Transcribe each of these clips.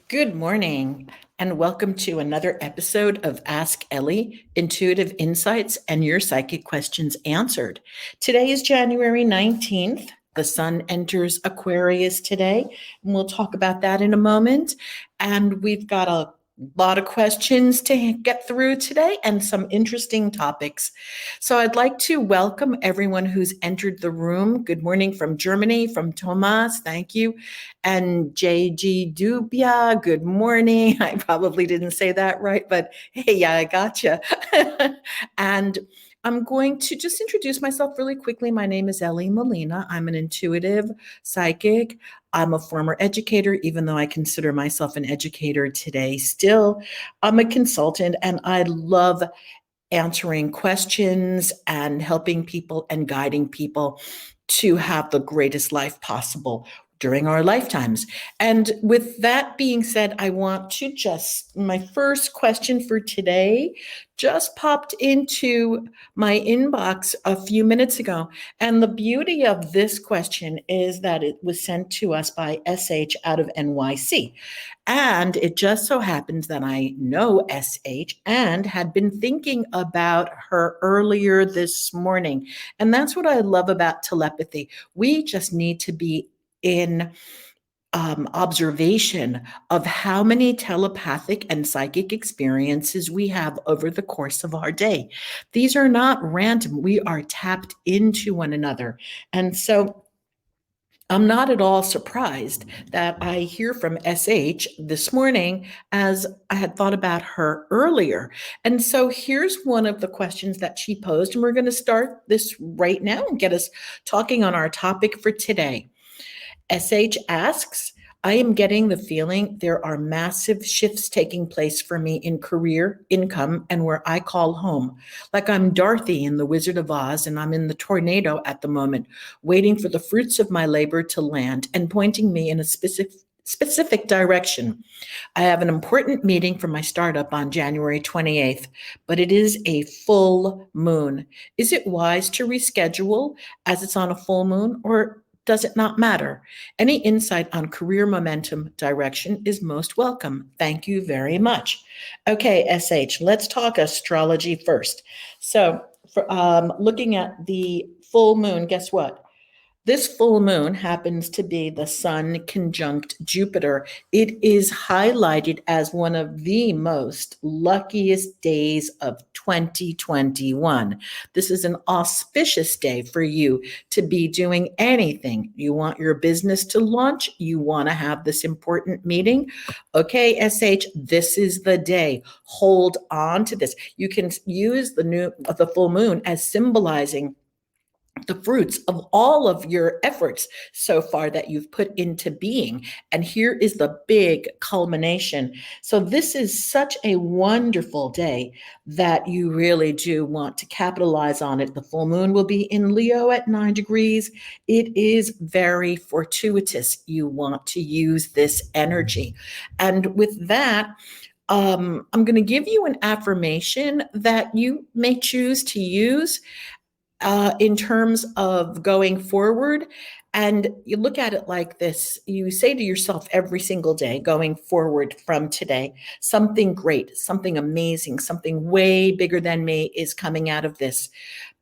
Good morning, and welcome to another episode of Ask Elly, Intuitive Insights and Your Psychic Questions Answered. Today is January 19th. The sun enters Aquarius today, and we'll talk about that in a moment. And we've got a lot of questions to get through today and some interesting topics. So I'd like to welcome everyone who's entered the room. Good morning from Germany, from Thomas, thank you. And JG Dubia, good morning. I probably didn't say that right, but hey, yeah, I gotcha. And I'm going to just introduce myself really quickly. My name is Elly Molina. I'm an intuitive psychic. I'm a former educator, even though I consider myself an educator today. Still, I'm a consultant and I love answering questions and helping people and guiding people to have the greatest life possible during our lifetimes. And with that being said, I want to my first question for today just popped into my inbox a few minutes ago. And the beauty of this question is that it was sent to us by SH out of NYC. And it just so happens that I know SH and had been thinking about her earlier this morning. And that's what I love about telepathy. We just need to be in observation of how many telepathic and psychic experiences we have over the course of our day. These are not random. We are tapped into one another. And so I'm not at all surprised that I hear from SH this morning as I had thought about her earlier. And so here's one of the questions that she posed, and we're going to start this right now and get us talking on our topic for today. SH asks, I am getting the feeling there are massive shifts taking place for me in career, income, and where I call home. Like I'm Dorothy in The Wizard of Oz, and I'm in the tornado at the moment, waiting for the fruits of my labor to land and pointing me in a specific direction. I have an important meeting for my startup on January 28th, but it is a full moon. Is it wise to reschedule as it's on a full moon, or does it not matter? Any insight on career momentum direction is most welcome. Thank you very much. Okay, SH, let's talk astrology first. So, for looking at the full moon, guess what? This full moon happens to be the sun conjunct Jupiter. It is highlighted as one of the most luckiest days of 2021. This is an auspicious day for you to be doing anything. You want your business to launch, you want to have this important meeting. Okay, SH, this is the day. Hold on to this. You can use the full moon as symbolizing the fruits of all of your efforts so far that you've put into being. And here is the big culmination. So this is such a wonderful day that you really do want to capitalize on it. The full moon will be in Leo at 9 degrees. It is very fortuitous. You want to use this energy. And with that, I'm going to give you an affirmation that you may choose to use in terms of going forward. And you look at it like this. You say to yourself every single day going forward from today, something great, something amazing, something way bigger than me is coming out of this,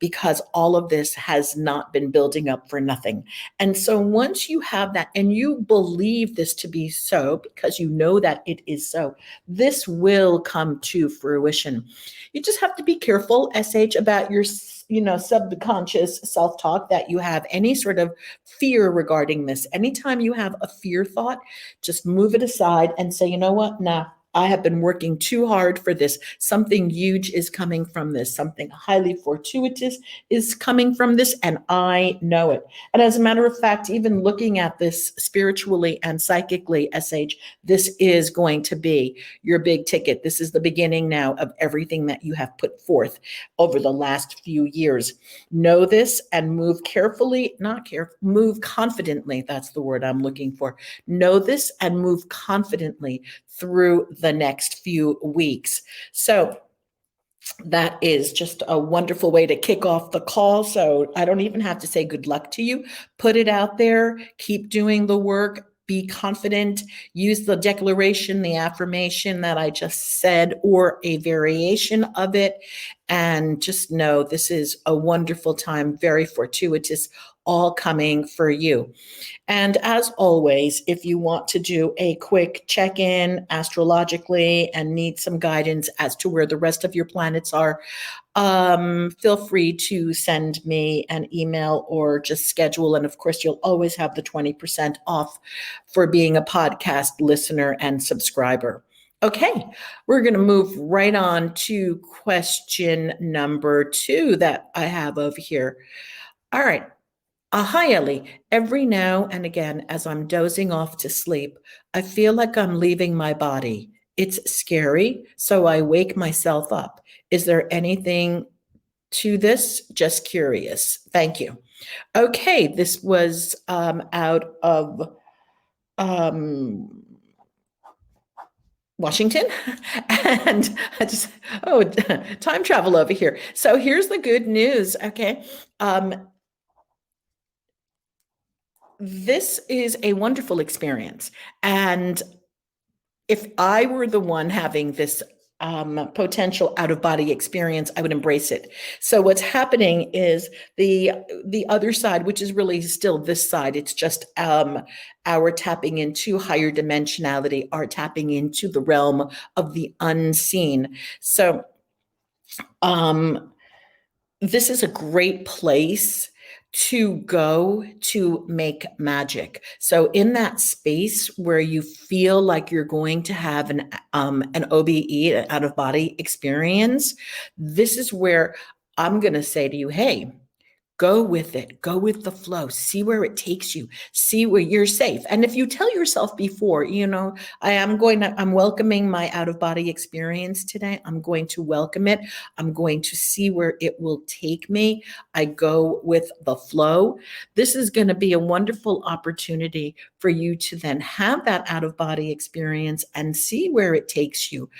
because all of this has not been building up for nothing. And so once you have that and you believe this to be so, because you know that it is so, this will come to fruition. You just have to be careful, SH, about your subconscious self-talk, that you have any sort of fear regarding this. Anytime you have a fear thought, just move it aside and say, you know what? Nah, I have been working too hard for this. Something huge is coming from this. Something highly fortuitous is coming from this, and I know it. And as a matter of fact, even looking at this spiritually and psychically, SH, this is going to be your big ticket. This is the beginning now of everything that you have put forth over the last few years. Know this and move carefully, not careful, move confidently. That's the word I'm looking for. Know this and move confidently through the next few weeks. So that is just a wonderful way to kick off the call. So I don't even have to say good luck to you. Put it out there, keep doing the work. be confident, use the declaration, the affirmation that I just said, or a variation of it. And just know this is a wonderful time, very fortuitous, all coming for you. And as always, if you want to do a quick check in astrologically and need some guidance as to where the rest of your planets are, feel free to send me an email or just schedule. And of course, you'll always have the 20% off for being a podcast listener and subscriber. Okay, we're going to move right on to question number 2 that I have over here. All right. Hi, Elly. Every now and again, as I'm dozing off to sleep, I feel like I'm leaving my body. It's scary, so I wake myself up. Is there anything to this? Just curious. Thank you. Okay, this was out of Washington. And I just, time travel over here. So here's the good news. Okay. This is a wonderful experience. And if I were the one having this potential out of body experience, I would embrace it. So what's happening is the other side, which is really still this side, it's just our tapping into higher dimensionality, our tapping into the realm of the unseen. So this is a great place to go to make magic. So in that space where you feel like you're going to have an OBE, an out of body experience, this is where I'm going to say to you, hey, go with it, go with the flow, see where it takes you, see where you're safe. And if you tell yourself before, I'm welcoming my out of body experience today. I'm going to welcome it. I'm going to see where it will take me. I go with the flow. This is going to be a wonderful opportunity for you to then have that out of body experience and see where it takes you.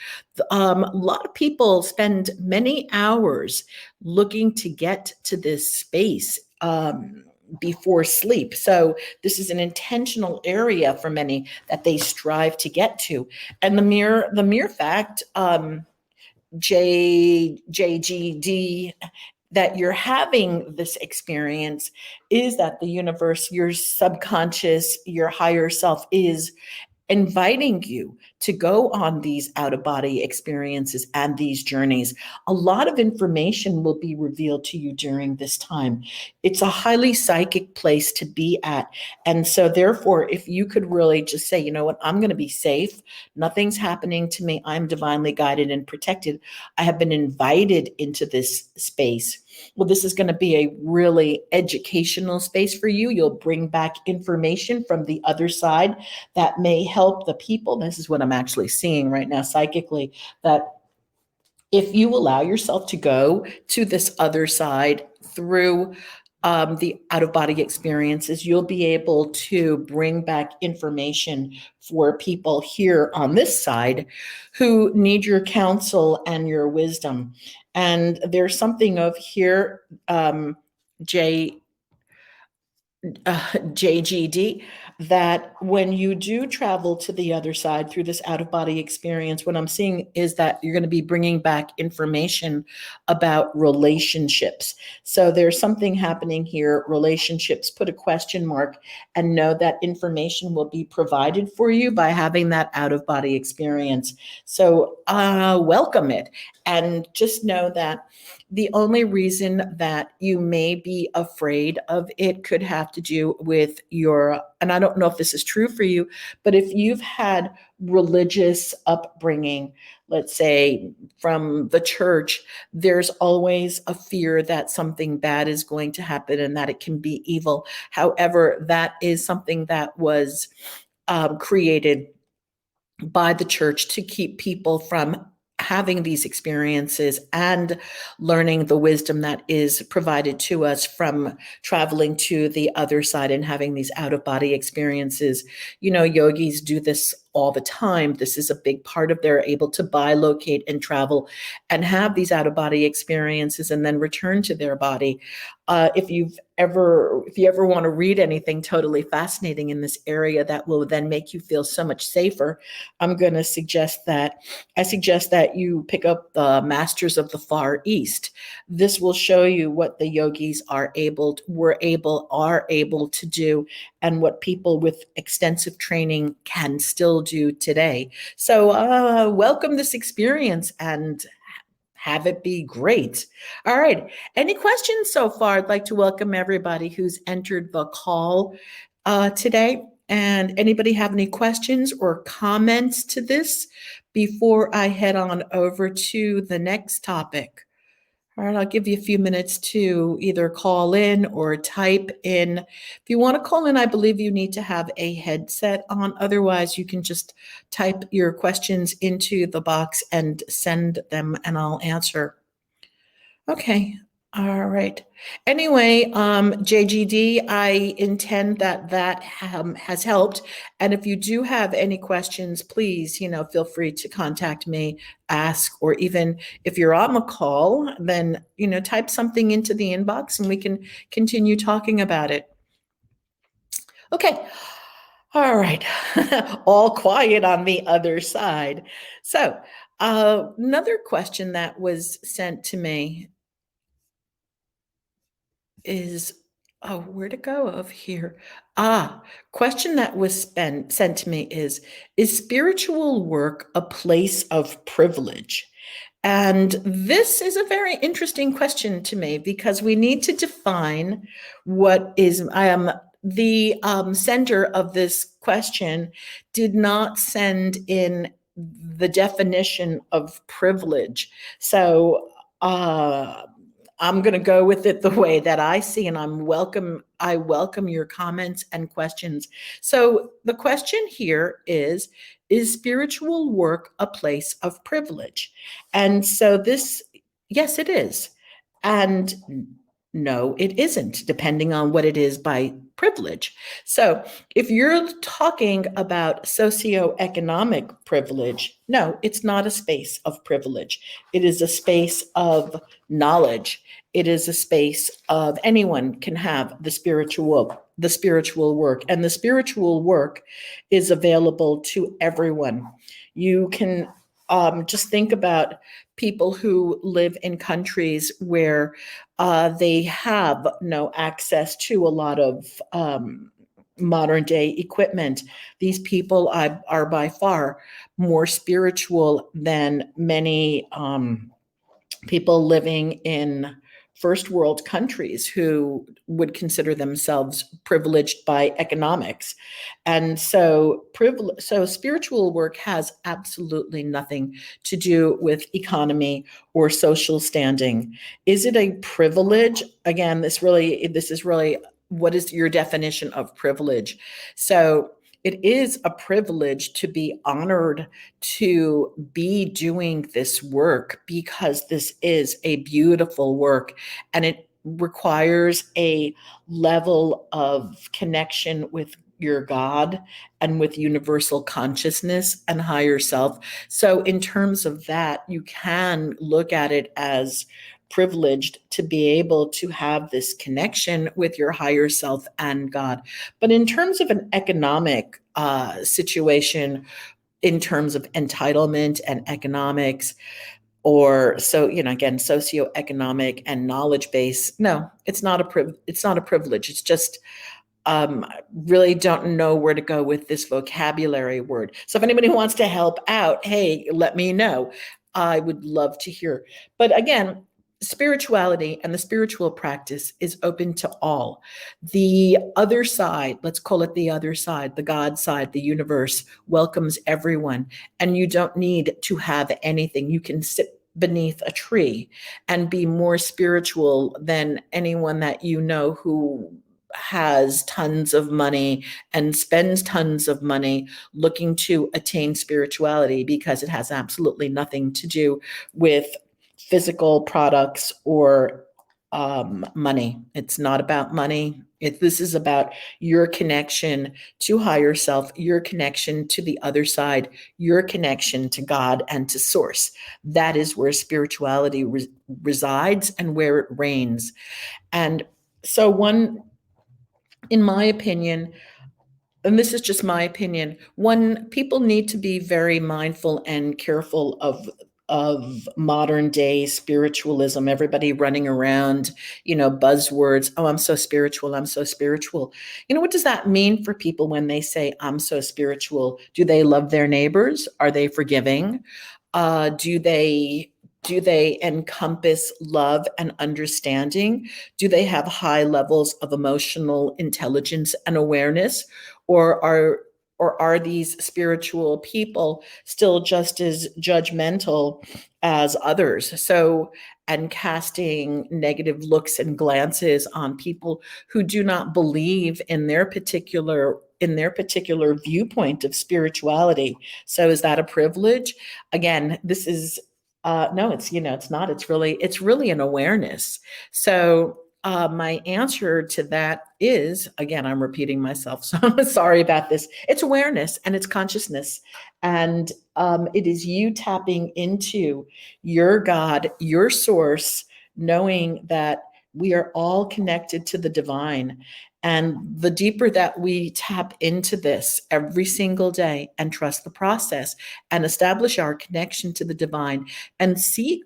A lot of people spend many hours looking to get to this space before sleep. So this is an intentional area for many that they strive to get to. And the mere fact, JGD, that you're having this experience is that the universe, your subconscious, your higher self is inviting you to go on these out-of-body experiences and these journeys. A lot of information will be revealed to you during this time. It's a highly psychic place to be at. And so therefore, if you could really just say, you know what, I'm going to be safe. Nothing's happening to me. I'm divinely guided and protected. I have been invited into this space. Well, this is going to be a really educational space for you. You'll bring back information from the other side that may help the people. This is what I'm actually seeing right now psychically, that if you allow yourself to go to this other side through the out-of-body experiences, you'll be able to bring back information for people here on this side who need your counsel and your wisdom. And there's something of here, JGD, that when you do travel to the other side through this out-of-body experience, what I'm seeing is that you're going to be bringing back information about relationships. So there's something happening here, relationships, put a question mark, and know that information will be provided for you by having that out-of-body experience. So welcome it, and just know that the only reason that you may be afraid of it could have to do with and I don't know if this is true for you, but if you've had religious upbringing, let's say from the church, there's always a fear that something bad is going to happen and that it can be evil. However, that is something that was created by the church to keep people from having these experiences and learning the wisdom that is provided to us from traveling to the other side and having these out-of-body experiences. You know, yogis do this all the time. This is a big part of they're able to buy, locate, and travel and have these out-of-body experiences and then return to their body. If you ever want to read anything totally fascinating in this area that will then make you feel so much safer, I'm going to suggest that you pick up the Masters of the Far East. This will show you what the yogis were able to do and what people with extensive training can still do today. So welcome this experience and have it be great. All right. Any questions so far? I'd like to welcome everybody who's entered the call today. And anybody have any questions or comments to this before I head on over to the next topic? All right, I'll give you a few minutes to either call in or type in. If you want to call in, I believe you need to have a headset on. Otherwise, you can just type your questions into the box and send them, and I'll answer. Okay. All right. Anyway, JGD, I intend that has helped. And if you do have any questions, please, feel free to contact me, ask, or even if you're on the call, then, type something into the inbox and we can continue talking about it. Okay. All right. All quiet on the other side. So, another question that was sent to me is, where to go of here? Question that was sent to me is spiritual work a place of privilege? And this is a very interesting question to me because we need to define what is, the sender of this question did not send in the definition of privilege. So, I'm going to go with it the way that I see, and I welcome your comments and questions. So the question here is spiritual work a place of privilege? And so yes, it is. And no, it isn't, depending on what it is by privilege. So if you're talking about socioeconomic privilege, no, it's not a space of privilege. It is a space of knowledge. It is a space of anyone can have the spiritual work, and the spiritual work is available to everyone. You can just think about people who live in countries where they have no access to a lot of modern day equipment. These people are by far more spiritual than many people living in first world countries who would consider themselves privileged by economics. And so spiritual work has absolutely nothing to do with economy or social standing. Is it a privilege? Again, this is really what is your definition of privilege? So it is a privilege to be honored to be doing this work because this is a beautiful work and it requires a level of connection with your God and with universal consciousness and higher self. So in terms of that, you can look at it as privileged to be able to have this connection with your higher self and God. But in terms of an economic situation, in terms of entitlement and economics, or again, socioeconomic and knowledge base, no, it's not a privilege. It's just really don't know where to go with this vocabulary word. So if anybody wants to help out, hey, let me know. I would love to hear. But again, spirituality and the spiritual practice is open to all. The other side, let's call it the other side, the God side, the universe welcomes everyone. And you don't need to have anything. You can sit beneath a tree and be more spiritual than anyone that you know who has tons of money and spends tons of money looking to attain spirituality, because it has absolutely nothing to do with physical products or money. It's not about money. This is about your connection to higher self, your connection to the other side, your connection to God and to source. That is where spirituality resides and where it reigns. And so in my opinion, and this is just my opinion, people need to be very mindful and careful of modern day spiritualism, everybody running around, buzzwords. Oh, I'm so spiritual. I'm so spiritual. What does that mean for people when they say, I'm so spiritual? Do they love their neighbors? Are they forgiving? Do they encompass love and understanding? Do they have high levels of emotional intelligence and awareness? Or are these spiritual people still just as judgmental as others? So, and casting negative looks and glances on people who do not believe in their particular viewpoint of spirituality. So is that a privilege? Again, this is no, it's not. It's really an awareness. So my answer to that is, again, I'm repeating myself, so I'm sorry about this. It's awareness and it's consciousness. And it is you tapping into your God, your source, knowing that we are all connected to the divine. And the deeper that we tap into this every single day and trust the process and establish our connection to the divine and see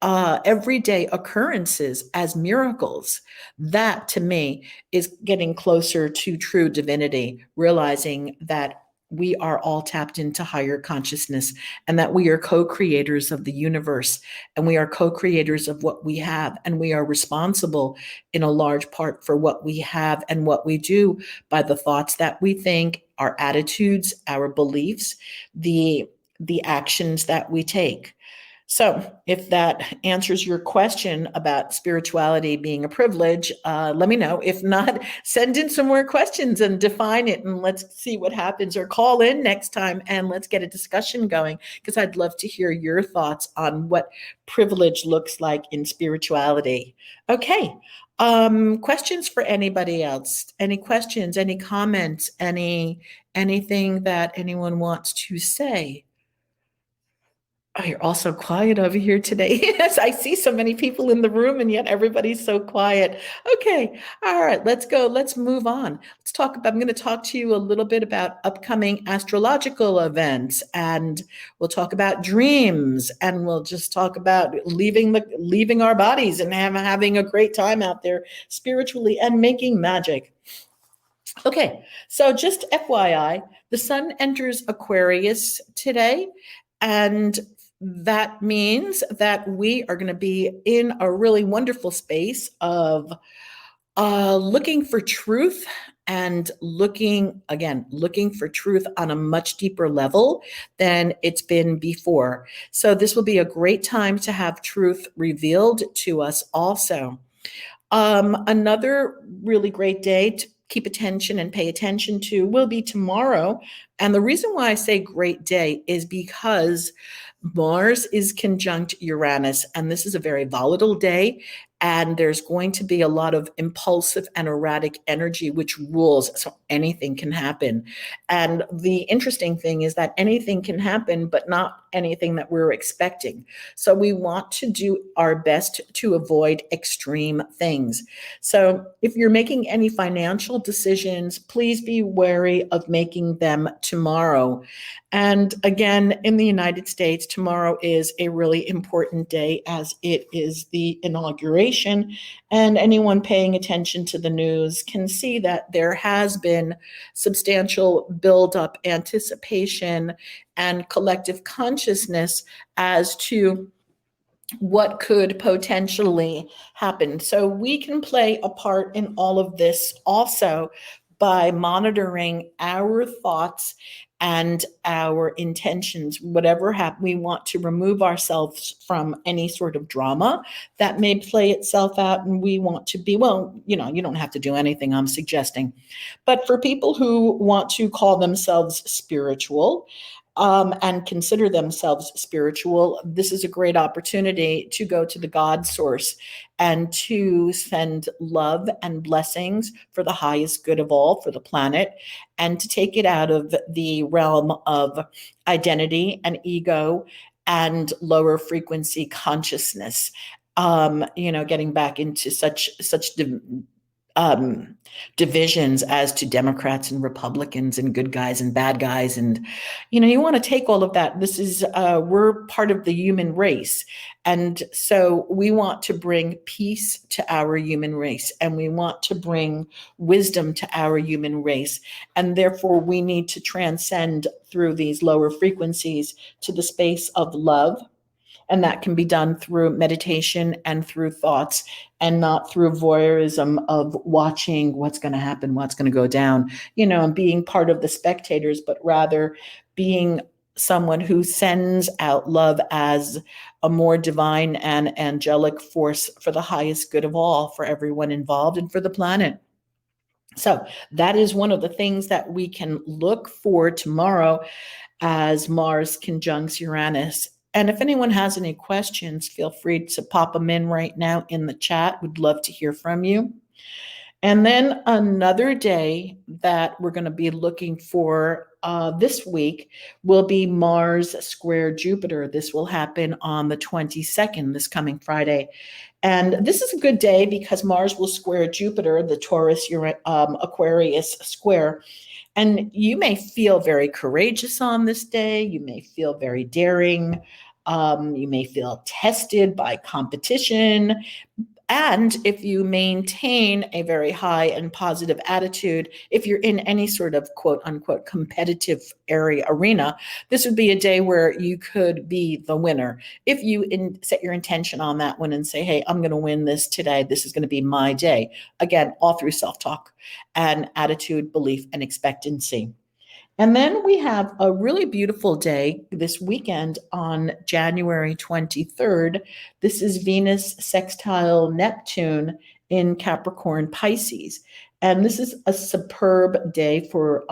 everyday occurrences as miracles, that to me is getting closer to true divinity, realizing that we are all tapped into higher consciousness and that we are co-creators of the universe and we are co-creators of what we have, and we are responsible in a large part for what we have and what we do by the thoughts that we think, our attitudes, our beliefs, the actions that we take. So, if that answers your question about spirituality being a privilege, let me know. If not, send in some more questions and define it, and let's see what happens. Or call in next time and let's get a discussion going, because I'd love to hear your thoughts on what privilege looks like in spirituality. Okay. Questions for anybody else? Any questions, any comments, anything that anyone wants to say? Oh, you're all so quiet over here today. Yes, I see so many people in the room and yet everybody's so quiet. Okay. All right, let's go. Let's move on. I'm going to talk to you a little bit about upcoming astrological events, and we'll talk about dreams, and we'll just talk about leaving our bodies and having a great time out there spiritually and making magic. Okay. So just FYI, the sun enters Aquarius today, and that means that we are going to be in a really wonderful space of looking for truth, and looking for truth on a much deeper level than it's been before. So this will be a great time to have truth revealed to us also. Another really great day to keep attention and pay attention to will be tomorrow. And the reason why I say great day is because Mars is conjunct Uranus, and this is a very volatile day. And there's going to be a lot of impulsive and erratic energy, which rules. So anything can happen. And the interesting thing is that anything can happen, but not anything that we're expecting. So we want to do our best to avoid extreme things. So if you're making any financial decisions, please be wary of making them tomorrow. And again, in the United States, tomorrow is a really important day as it is the inauguration. And anyone paying attention to the news can see that there has been substantial buildup, anticipation, and collective consciousness as to what could potentially happen. So we can play a part in all of this also by monitoring our thoughts and our intentions. Whatever happens, we want to remove ourselves from any sort of drama that may play itself out, and we want to be, well, you don't have to do anything I'm suggesting. But for people who want to call themselves spiritual, and consider themselves spiritual, this is a great opportunity to go to the God source and to send love and blessings for the highest good of all, for the planet, and to take it out of the realm of identity and ego and lower frequency consciousness. Getting back into such um, divisions as to Democrats and Republicans and good guys and bad guys. And, you want to take all of that. We're part of the human race. And so we want to bring peace to our human race, and we want to bring wisdom to our human race. And therefore, we need to transcend through these lower frequencies to the space of love. And that can be done through meditation and through thoughts, and not through voyeurism of watching what's going to happen, what's going to go down, and being part of the spectators, but rather being someone who sends out love as a more divine and angelic force for the highest good of all, for everyone involved and for the planet. So that is one of the things that we can look for tomorrow, as Mars conjuncts Uranus. And if anyone has any questions, feel free to pop them in right now in the chat. We'd love to hear from you. And then another day that we're going to be looking for this week will be Mars square Jupiter. This will happen on the 22nd, this coming Friday. And this is a good day because Mars will square Jupiter, the Taurus Aquarius square. And you may feel very courageous on this day. You may feel very daring. You may feel tested by competition. And if you maintain a very high and positive attitude, if you're in any sort of quote unquote competitive arena, this would be a day where you could be the winner. If you set your intention on that one and say, hey, I'm going to win this today. This is going to be my day. Again, all through self-talk and attitude, belief, and expectancy. And then we have a really beautiful day this weekend on January 23rd. This is Venus sextile Neptune in Capricorn Pisces. And this is a superb day for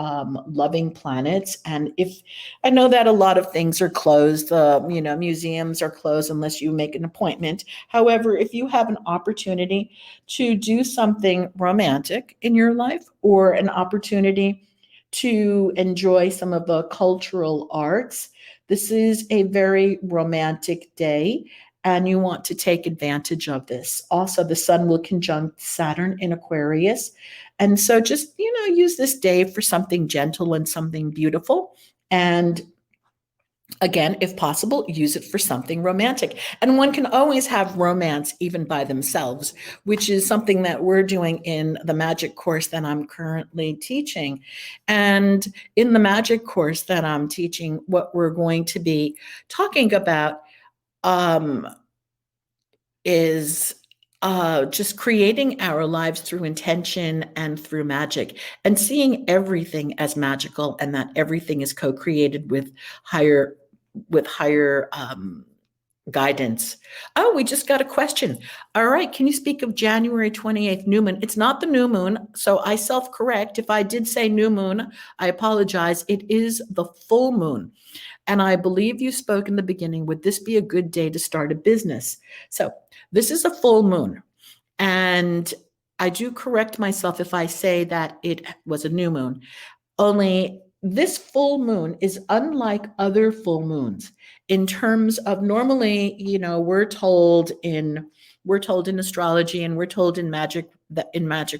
loving planets. And if I know that a lot of things are closed, museums are closed unless you make an appointment. However, if you have an opportunity to do something romantic in your life, or an opportunity to enjoy some of the cultural arts, this is a very romantic day, and you want to take advantage of this. Also, the sun will conjunct Saturn in Aquarius. And so just, use this day for something gentle and something beautiful. And again, if possible, use it for something romantic. And one can always have romance even by themselves, which is something that we're doing in the magic course that I'm currently teaching. And in the magic course that I'm teaching, what we're going to be talking about is just creating our lives through intention and through magic, and seeing everything as magical, and that everything is co-created with higher guidance. Oh, we just got a question. All right. Can you speak of January 28th new moon? It's not the new moon. So I self-correct. If I did say new moon, I apologize. It is the full moon. And I believe you spoke in the beginning, would this be a good day to start a business? So this is a full moon. And I do correct myself if I say that it was a new moon. Only this full moon is unlike other full moons in terms of, normally, we're told in astrology, and we're told in magic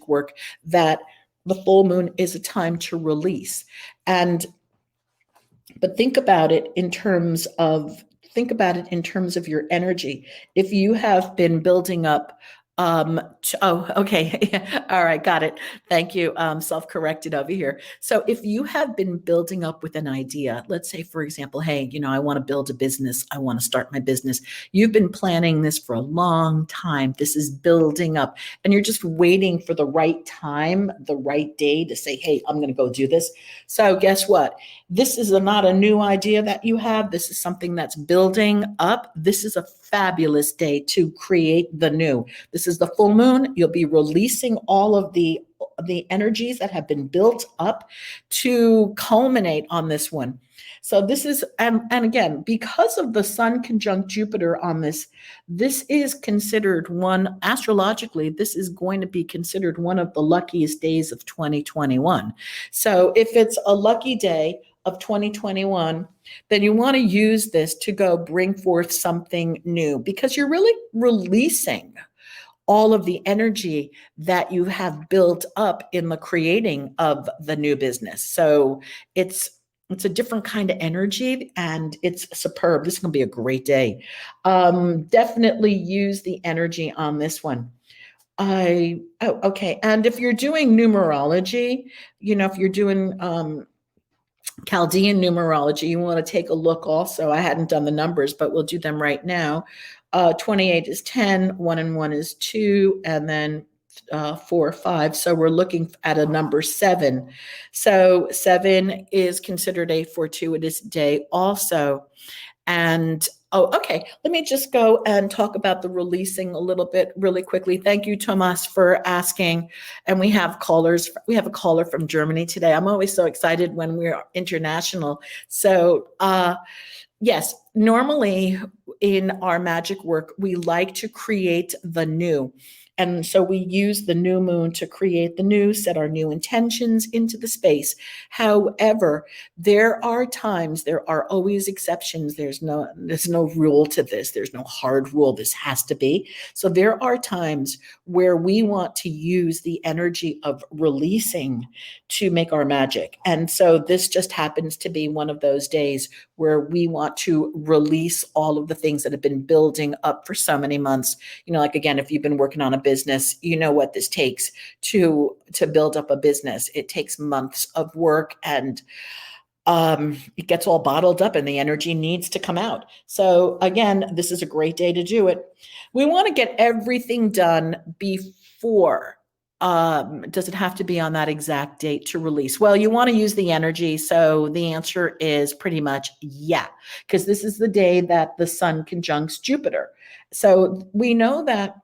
work, that the full moon is a time to release. But think about it in terms of your energy. If you have been building up, okay. All right. Got it. Thank you. Self-corrected over here. So if you have been building up with an idea, let's say, for example, hey, I want to build a business. I want to start my business. You've been planning this for a long time. This is building up, and you're just waiting for the right time, the right day to say, hey, I'm going to go do this. So guess what? This is not a new idea that you have. This is something that's building up. This is a fabulous day to create the new. This is the full moon. You'll be releasing all of the energies that have been built up to culminate on this one. So this is, and again, because of the sun conjunct Jupiter on this is considered one, astrologically, this is going to be considered one of the luckiest days of 2021. So if it's a lucky day of 2021, then you want to use this to go bring forth something new, because you're really releasing all of the energy that you have built up in the creating of the new business. So it's a different kind of energy, and it's superb. This is going to be a great day. Definitely use the energy on this one. Okay. And if you're doing numerology, if you're doing Chaldean numerology, you want to take a look also. I hadn't done the numbers, but we'll do them right now. 28 is 10, 1 and 1 is 2, and then 4, 5. So we're looking at a number 7. So 7 is considered a fortuitous day also. And okay. Let me just go and talk about the releasing a little bit really quickly. Thank you, Tomas, for asking. And we have callers. We have a caller from Germany today. I'm always so excited when we're international. So yes, normally in our magic work, we like to create the new. And so we use the new moon to create the new, set our new intentions into the space. However, there are times, there are always exceptions. There's no rule to this. There's no hard rule. This has to be. So there are times where we want to use the energy of releasing to make our magic. And so this just happens to be one of those days where we want to release all of the things that have been building up for so many months. Like, again, if you've been working on a business, you know what this takes to build up a business. It takes months of work, and it gets all bottled up and the energy needs to come out. So again, this is a great day to do it. We want to get everything done before. Does it have to be on that exact date to release? Well, you want to use the energy. So the answer is pretty much yeah, because this is the day that the sun conjuncts Jupiter. So we know that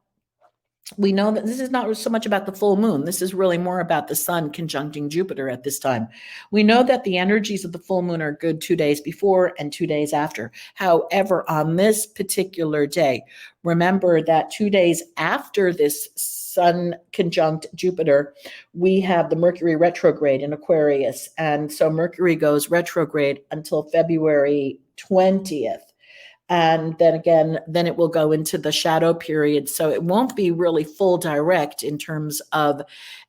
this is not so much about the full moon. This is really more about the sun conjuncting Jupiter at this time. We know that the energies of the full moon are good 2 days before and 2 days after. However, on this particular day, remember that 2 days after this sun conjunct Jupiter, we have the Mercury retrograde in Aquarius. And so Mercury goes retrograde until February 20th. And then again, then it will go into the shadow period. So it won't be really full direct in terms of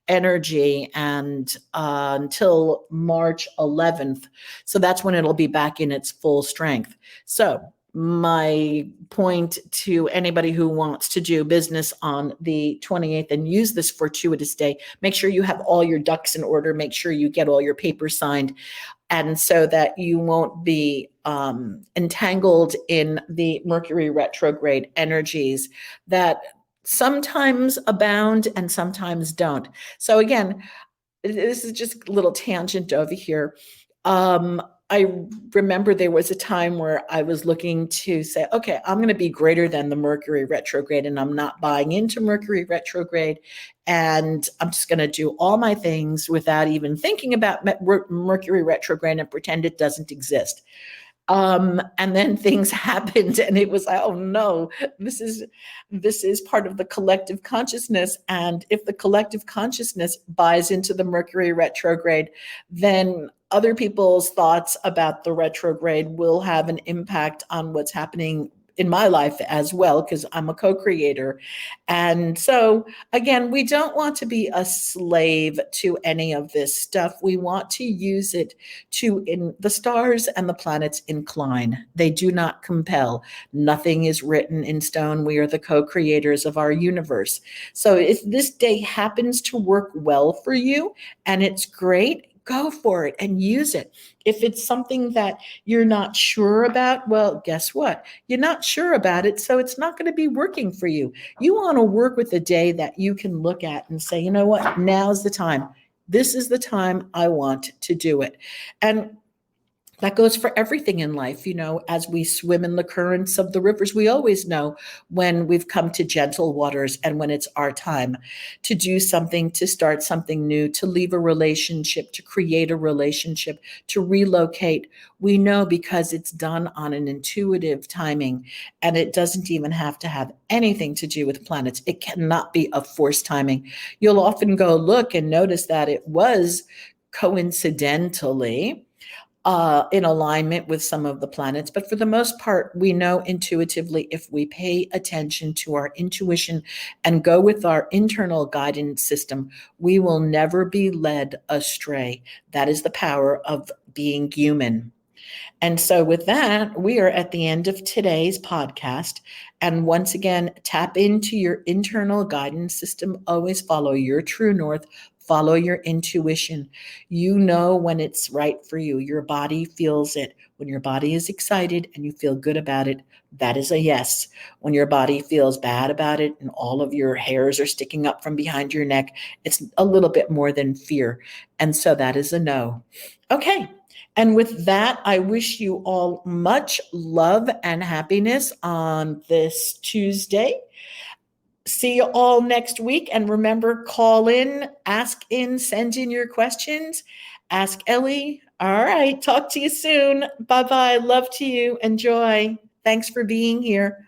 energy and until March 11th. So that's when it'll be back in its full strength. So my point to anybody who wants to do business on the 28th and use this fortuitous day, make sure you have all your ducks in order. Make sure you get all your papers signed. And so that you won't be entangled in the Mercury retrograde energies that sometimes abound and sometimes don't. So again, this is just a little tangent over here. I remember there was a time where I was looking to say, okay, I'm going to be greater than the Mercury retrograde, and I'm not buying into Mercury retrograde. And I'm just going to do all my things without even thinking about Mercury retrograde and pretend it doesn't exist. And then things happened, and it was, oh no, this is part of the collective consciousness. And if the collective consciousness buys into the Mercury retrograde, then other people's thoughts about the retrograde will have an impact on what's happening in my life as well, because I'm a co-creator. And so again, we don't want to be a slave to any of this stuff. We want to use it in the stars and the planets incline. They do not compel. Nothing is written in stone. We are the co-creators of our universe. So if this day happens to work well for you and it's great, go for it and use it. If it's something that you're not sure about, well, guess what? You're not sure about it, so it's not going to be working for you. You want to work with a day that you can look at and say, you know what? Now's the time. This is the time I want to do it. And That goes for everything in life. As we swim in the currents of the rivers, we always know when we've come to gentle waters and when it's our time to do something, to start something new, to leave a relationship, to create a relationship, to relocate. We know because it's done on an intuitive timing, and it doesn't even have to have anything to do with planets. It cannot be a forced timing. You'll often go look and notice that it was coincidentally in alignment with some of the planets. But for the most part, we know intuitively if we pay attention to our intuition and go with our internal guidance system, we will never be led astray. That is the power of being human. And so, with that, we are at the end of today's podcast. And once again, tap into your internal guidance system. Always follow your true north, follow your intuition. You know when it's right for you. Your body feels it. When your body is excited and you feel good about it, that is a yes. When your body feels bad about it and all of your hairs are sticking up from behind your neck, it's a little bit more than fear. And so that is a no. Okay. And with that, I wish you all much love and happiness on this Tuesday. See you all next week. And remember, call in, ask in, send in your questions. Ask Elly. All right. Talk to you soon. Bye bye. Love to you. Enjoy. Thanks for being here.